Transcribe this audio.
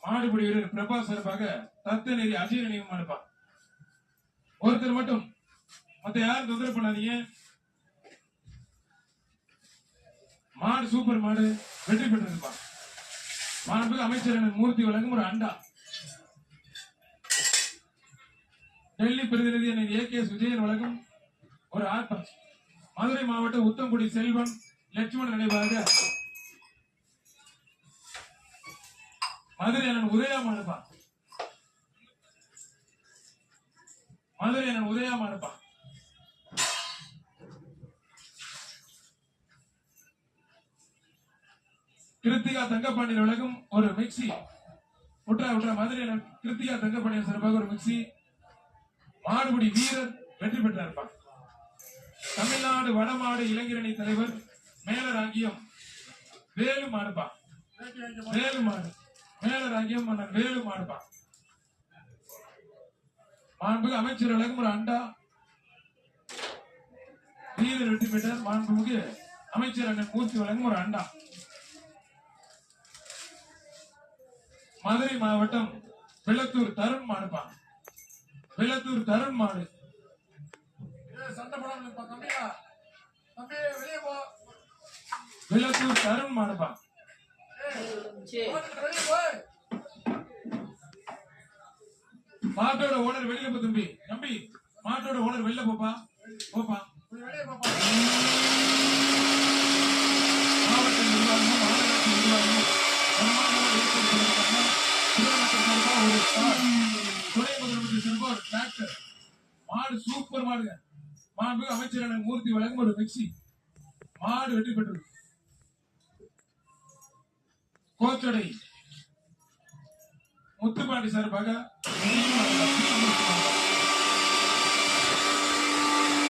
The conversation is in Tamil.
மாடுபிடி வீரர் பிரபா சார்பாக தத்தநெறி அஜய் நினைவு மாடுப்பா. ஒருத்தர் மட்டும், மத்த யாரும் தொந்தரவு பண்ணாதீங்க. மாடு சூப்பர் மாடு, வெற்றி பெற்றிருப்பா. மாண்புமிகு அமைச்சர் மூர்த்தி வழங்கும் ஒரு அண்டா. டெல்லி பிரதிநிதி ஏ.கே.எஸ். விஜயன் வழங்கும் ஒரு ஆட்டம். மதுரை மாவட்டம் உத்தங்குடி செல்வன் லட்சுமணன் நினைவாக மதுரை அண்ணன் உதயமா இருப்பா. மதுரை அண்ணன் உதயமா இருப்பா. கிருத்திகா தங்கப்பாண்டியன் வழங்கும் ஒரு மிக்சி. உட்ரா மதுரை அண்ணன் கிருத்திகா தங்கப்பாண்டியன் சிறப்பாக ஒரு மிக்சி. மாடுபிடி வீரர் வெற்றி பெற்றிருப்பார். தமிழ்நாடு வடமாடு இளைஞரணி தலைவர் மேலராங்கியம் வேலு மாடுப்பா. வேலு மாடு மேலராங்கியம் மன்னர் வேலு மாடுப்பா. மாண்புமிகு அமைச்சர் வழங்கும் ஒரு அண்டா. வீரர் வெற்றி பெற்றார். மாண்புமிகு அமைச்சர் அண்ணன் மூர்த்தி வழங்கும் ஒரு அண்டா. மதுரை மாவட்டம் வெள்ளத்தூர் தருண் மாடுப்பா. வெள்ளத்தூர் தருண் மாடு. வெள்ளத்தூர் தருண் மாடுப்பா. மாட்டோட ஓனர் வெளியில போ தம்பி. தம்பி மாட்டோட ஓனர் வெளில போப்பா. போப்பா. மாவட்ட நிர்வாகமும் மாநகராட்சி நிர்வாகமும் துணை முதலமைச்சர் சிறுபார் டிராக்டர் மாடு சூப்பர் மாடுங்க. மாண்புமிகு அமைச்சர் மூர்த்தி வழங்கும் ஒரு மிக்சி. மாடு வெற்றி பெற்றது. கோச்சடை முத்துப்பாண்டி சார்பாக